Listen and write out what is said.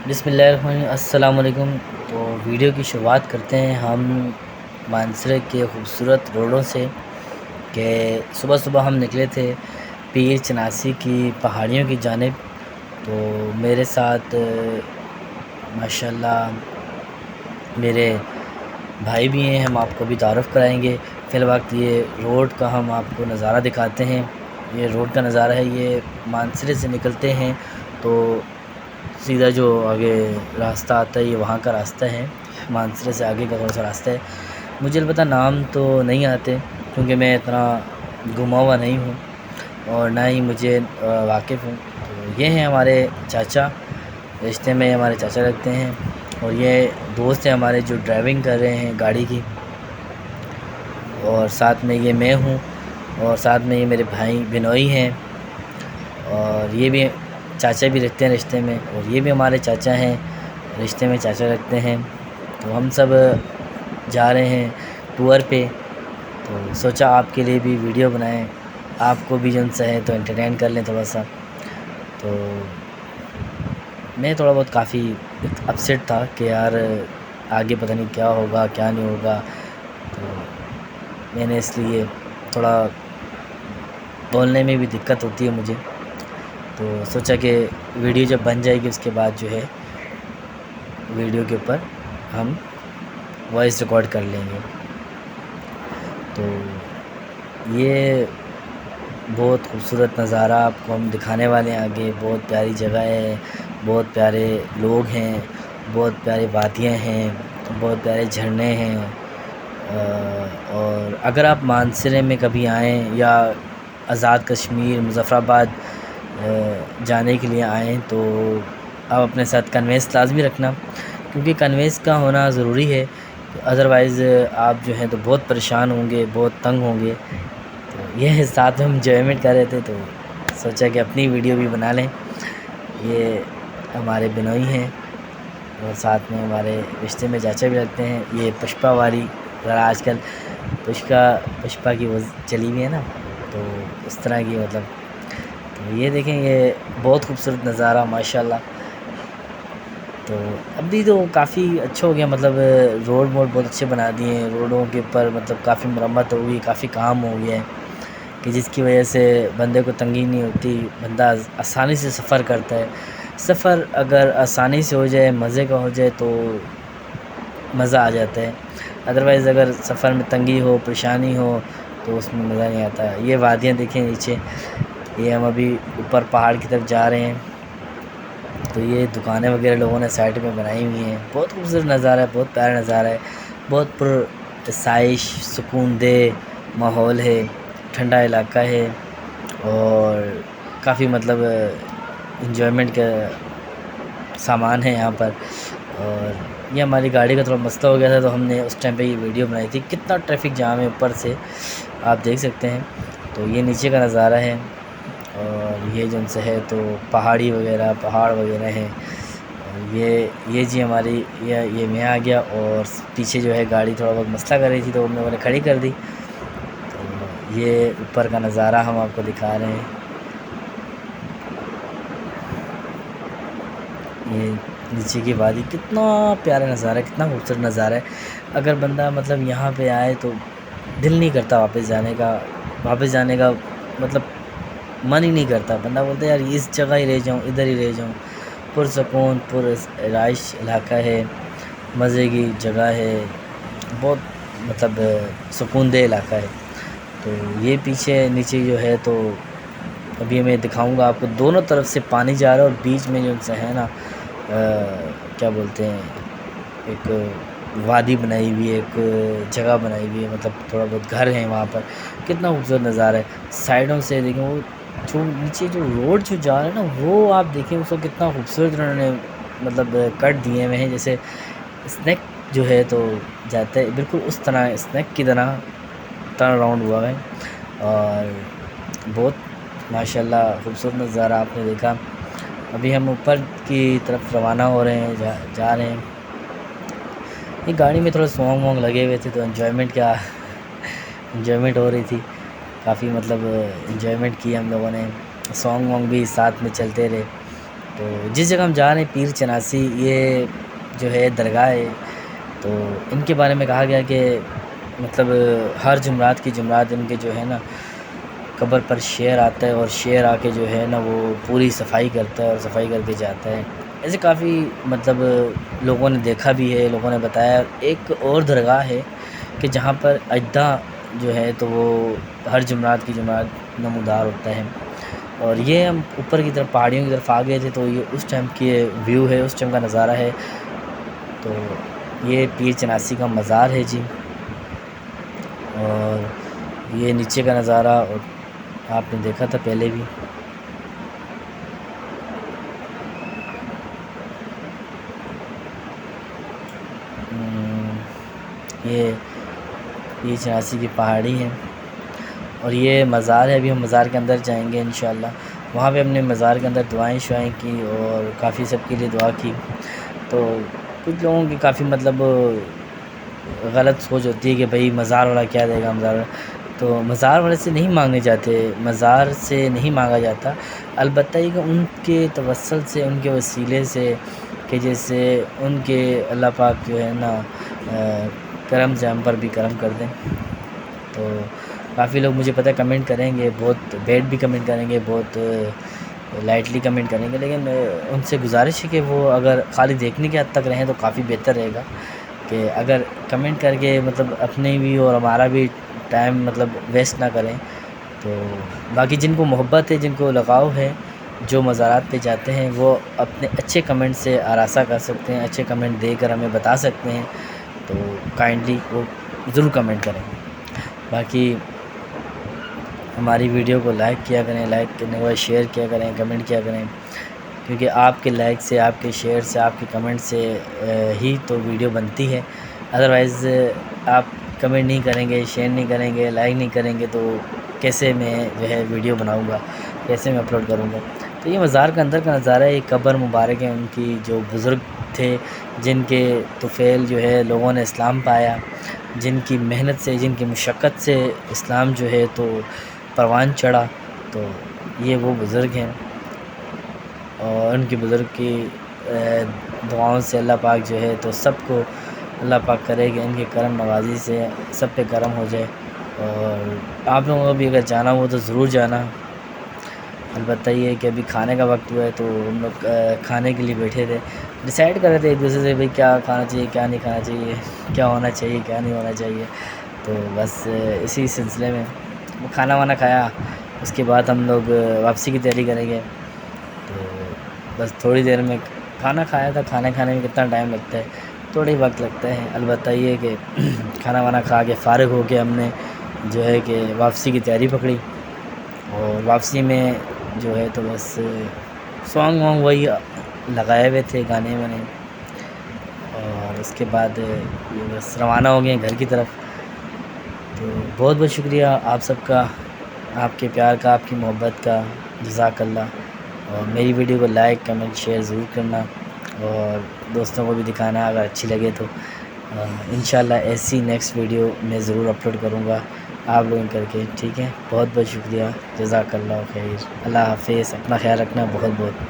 بسم اللہ الرحمن الرحیم۔ السلام علیکم۔ تو ویڈیو کی شروعات کرتے ہیں ہم مانسہرہ کے خوبصورت روڈوں سے کہ صبح صبح ہم نکلے تھے پیر چناسی کی پہاڑیوں کی جانب۔ تو میرے ساتھ ماشاءاللہ میرے بھائی بھی ہیں، ہم آپ کو بھی تعارف کرائیں گے۔ فی الوقت یہ روڈ کا ہم آپ کو نظارہ دکھاتے ہیں۔ یہ روڈ کا نظارہ ہے، یہ مانسہرہ سے نکلتے ہیں تو سیدھا جو آگے راستہ آتا ہے یہ وہاں کا راستہ ہے، مانسہرہ سے آگے کا تھوڑا سا راستہ ہے۔ مجھے البتہ نام تو نہیں آتے کیونکہ میں اتنا گھما ہوا نہیں ہوں اور نہ ہی مجھے واقف ہوں۔ تو یہ ہیں ہمارے چاچا، رشتے میں ہمارے چاچا لگتے ہیں، اور یہ دوست ہیں ہمارے جو ڈرائیونگ کر رہے ہیں گاڑی کی، اور ساتھ میں یہ میں ہوں، اور ساتھ میں یہ میرے بھائی بنوئی ہیں، اور یہ بھی چاچا بھی رکھتے ہیں رشتے میں، اور یہ بھی ہمارے چاچا ہیں، رشتے میں چاچا رکھتے ہیں۔ تو ہم سب جا رہے ہیں ٹور پہ، تو سوچا آپ کے لیے بھی ویڈیو بنائیں، آپ کو بھی جن سے ہے تو انٹرٹین کر لیں تھوڑا سا۔ تو میں تھوڑا بہت کافی اپسیٹ تھا کہ یار آگے پتہ نہیں کیا ہوگا کیا نہیں ہوگا، تو میں نے اس لیے تھوڑا بولنے میں بھی دقت ہوتی ہے مجھے، تو سوچا کہ ویڈیو جب بن جائے گی اس کے بعد جو ہے ویڈیو کے اوپر ہم وائس ریکارڈ کر لیں گے۔ تو یہ بہت خوبصورت نظارہ آپ کو ہم دکھانے والے ہیں آگے، بہت پیاری جگہ ہے، بہت پیارے لوگ ہیں، بہت پیارے وادیاں ہیں، بہت پیارے جھرنے ہیں۔ اور اگر آپ مانسہرہ میں کبھی آئیں یا آزاد کشمیر مظفر آباد جانے کے لیے آئیں تو آپ اپنے ساتھ کنوینس لازمی رکھنا، کیونکہ کنوینس کا ہونا ضروری ہے، ادروائز آپ جو ہیں تو بہت پریشان ہوں گے، بہت تنگ ہوں گے۔ تو یہ ساتھ میں ہم انجوائمنٹ کر رہے تھے تو سوچا کہ اپنی ویڈیو بھی بنا لیں۔ یہ ہمارے بنوئی ہیں، اور ساتھ میں ہمارے رشتے میں چاچا بھی رکھتے ہیں۔ یہ پشپا والی، ذرا آج کل پشپا کی وہ چلی ہوئی ہے نا، تو اس طرح کی مطلب، تو یہ دیکھیں یہ بہت خوبصورت نظارہ ماشاءاللہ۔ تو ابھی تو کافی اچھا ہو گیا، مطلب روڈ بہت اچھے بنا دیے ہیں، روڈوں کے اوپر مطلب کافی مرمت ہو گئی، کافی کام ہو گیا ہے کہ جس کی وجہ سے بندے کو تنگی نہیں ہوتی، بندہ آسانی سے سفر کرتا ہے۔ سفر اگر آسانی سے ہو جائے، مزے کا ہو جائے تو مزہ آ جاتا ہے، ادروائز اگر سفر میں تنگی ہو، پریشانی ہو تو اس میں مزہ نہیں آتا۔ یہ وادیاں دیکھیں نیچے، یہ ہم ابھی اوپر پہاڑ کی طرف جا رہے ہیں، تو یہ دکانیں وغیرہ لوگوں نے سائڈ میں بنائی ہوئی ہیں۔ بہت خوبصورت نظارہ ہے، بہت پیارا نظارہ ہے، بہت پرآسائش سکون دہ ماحول ہے، ٹھنڈا علاقہ ہے، اور کافی مطلب انجوائمنٹ کا سامان ہے یہاں پر۔ اور یہ ہماری گاڑی کا تھوڑا مسئلہ ہو گیا تھا تو ہم نے اس ٹائم پہ یہ ویڈیو بنائی تھی۔ کتنا ٹریفک جام ہے اوپر سے آپ دیکھ سکتے ہیں۔ تو یہ نیچے کا نظارہ ہے، اور یہ جن سے ہے تو پہاڑی وغیرہ، پہاڑ وغیرہ ہیں۔ اور یہ جی ہماری یہ میں آ گیا، اور پیچھے جو ہے گاڑی تھوڑا بہت مسئلہ کر رہی تھی تو ہم لوگوں نے کھڑی کر دی۔ تو یہ اوپر کا نظارہ ہم آپ کو دکھا رہے ہیں، یہ نیچے کی وادی، کتنا پیارا نظارہ ہے، کتنا خوبصورت نظارہ ہے۔ اگر بندہ مطلب یہاں پہ آئے تو دل نہیں کرتا واپس جانے کا مطلب من ہی نہیں کرتا، بندہ بولتا ہے یار اس جگہ ہی رہ جاؤں، ادھر ہی رہ جاؤں۔ پرسکون رہائش علاقہ ہے، مزے کی جگہ ہے، بہت مطلب سکون دہ علاقہ ہے۔ تو یہ پیچھے نیچے جو ہے تو ابھی میں دکھاؤں گا آپ کو، دونوں طرف سے پانی جا رہا ہے، اور بیچ میں جو سے ہے نا کیا بولتے ہیں، ایک وادی بنائی ہوئی ہے، ایک جگہ بنائی ہوئی ہے، مطلب تھوڑا بہت گھر ہیں وہاں پر۔ کتنا خوبصورت نظارہ ہے، سائڈوں سے دیکھیں وہ جو نیچے جو روڈ جو جا رہا ہے نا، وہ آپ دیکھیں اس کو کتنا خوبصورت انہوں نے مطلب کٹ دیے ہوئے ہیں، جیسے اسنیک جو ہے تو جاتا ہے بالکل اس طرح، اسنیک کی طرح ٹرن اراؤنڈ ہوا ہے، اور بہت ماشاءاللہ خوبصورت نظارہ آپ نے دیکھا۔ ابھی ہم اوپر کی طرف روانہ ہو رہے ہیں، جا رہے ہیں۔ یہ گاڑی میں تھوڑا سانگ وانگ لگے ہوئے تھے تو انجوائمنٹ ہو رہی تھی، کافی مطلب انجوائمنٹ کی ہم لوگوں نے، سانگ وانگ بھی ساتھ میں چلتے رہے۔ تو جس جگہ ہم جا رہے ہیں پیر چناسی، یہ جو ہے درگاہ ہے، تو ان کے بارے میں کہا گیا کہ مطلب ہر جمعرات کی جمعرات ان کے جو ہے نا قبر پر شعر آتا ہے، اور شعر آ کے جو ہے نا وہ پوری صفائی کرتا ہے اور صفائی کر کے جاتا ہے۔ ایسے کافی مطلب لوگوں نے دیکھا بھی ہے، لوگوں نے بتایا۔ ایک اور درگاہ ہے کہ جہاں پر اجدھا جو ہے تو وہ ہر جمعرات کی جمعرات نمودار ہوتا ہے، اور یہ ہم اوپر کی طرف پہاڑیوں کی طرف آ گئے تھے، تو یہ اس ٹائم کی ویو ہے، اس ٹائم کا نظارہ ہے۔ تو یہ پیر چناسی کا مزار ہے جی، اور یہ نیچے کا نظارہ اور آپ نے دیکھا تھا پہلے بھی۔ یہ پیر چناسی کی پہاڑی ہے، اور یہ مزار ہے۔ ابھی ہم مزار کے اندر جائیں گے انشاءاللہ۔ وہاں پہ ہم نے مزار کے اندر دعائیں شعائیں کی اور کافی سب کے لیے دعا کی۔ تو کچھ لوگوں کی کافی مطلب غلط سوچ ہوتی ہے کہ بھئی مزار والا کیا دے گا، مزار والا، تو مزار والے سے نہیں مانگنے جاتے، مزار سے نہیں مانگا جاتا، البتہ یہ کہ ان کے توسل سے، ان کے وسیلے سے، کہ جیسے ان کے اللہ پاک جو ہے نا کرم سے ہم پر بھی کرم کر دیں۔ تو کافی لوگ مجھے پتہ ہے کمنٹ کریں گے، بہت بیڈ بھی کمنٹ کریں گے، بہت لائٹلی کمنٹ کریں گے، لیکن ان سے گزارش ہے کہ وہ اگر خالی دیکھنے کے حد تک رہیں تو کافی بہتر رہے گا، کہ اگر کمنٹ کر کے مطلب اپنے بھی اور ہمارا بھی ٹائم مطلب ویسٹ نہ کریں۔ تو باقی جن کو محبت ہے، جن کو لگاؤ ہے، جو مزارات پہ جاتے ہیں، وہ اپنے اچھے کمنٹ سے آراسہ کر سکتے ہیں، اچھے کمنٹ دے کر ہمیں بتا سکتے ہیں، تو کائنڈلی وہ ضرور کمنٹ کریں۔ باقی ہماری ویڈیو کو لائک کیا کریں، لائک کرنے کے بعد شیئر کیا کریں، کمنٹ کیا کریں، کیونکہ آپ کے لائک سے، آپ کے شیئر سے، آپ کے کمنٹ سے ہی تو ویڈیو بنتی ہے۔ ادروائز آپ کمنٹ نہیں کریں گے، شیئر نہیں کریں گے، لائک نہیں کریں گے، تو کیسے میں جو ہے ویڈیو بناؤں گا، کیسے میں اپلوڈ کروں گا۔ تو یہ مزار کا اندر کا نظارہ ہے، یہ قبر مبارک ہے ان کی، جو بزرگ تھے، جن کے طفیل جو ہے لوگوں نے اسلام پایا، جن کی محنت سے، جن کی مشقت سے اسلام جو ہے تو پروان چڑھا۔ تو یہ وہ بزرگ ہیں، اور ان کی بزرگ کی دعاؤں سے اللہ پاک جو ہے تو سب کو اللہ پاک کرے کہ ان کے کرم نوازی سے سب پہ کرم ہو جائے۔ اور آپ لوگوں کو بھی اگر جانا ہو تو ضرور جانا۔ البتہ یہ ہے کہ ابھی کھانے کا وقت ہوا ہے، تو ہم لوگ کھانے کے لیے بیٹھے تھے، ڈیسائیڈ کر رہے تھے ایک دوسرے سے بھئی کیا کھانا چاہیے، کیا نہیں کھانا چاہیے، کیا ہونا چاہیے، کیا نہیں ہونا چاہیے۔ تو بس اسی سلسلے میں کھانا وانا کھایا، اس کے بعد ہم لوگ واپسی کی تیاری کریں گے۔ تو بس تھوڑی دیر میں کھانا کھایا تھا، کھانا کھانے میں کتنا ٹائم لگتا ہے، تھوڑی وقت لگتا ہے۔ البتہ یہ کہ کھانا وانا کھا کے فارغ ہو کے ہم نے جو ہے کہ واپسی کی تیاری پکڑی، اور واپسی میں جو ہے تو بس سانگ وانگ وہی لگائے ہوئے تھے، گانے وانے، اور اس کے بعد یہ بس روانہ ہو گئے گھر کی طرف۔ تو بہت بہت شکریہ آپ سب کا، آپ کے پیار کا، آپ کی محبت کا، جزاک اللہ۔ اور میری ویڈیو کو لائک، کمنٹ، شیئر ضرور کرنا، اور دوستوں کو بھی دکھانا اگر اچھی لگے تو۔ انشاءاللہ ایسی نیکسٹ ویڈیو میں ضرور اپلوڈ کروں گا آپ لوگوں کر کے، ٹھیک ہے۔ بہت بہت شکریہ، جزاک اللہ خیر، اللہ حافظ، اپنا خیال رکھنا، بہت بہت۔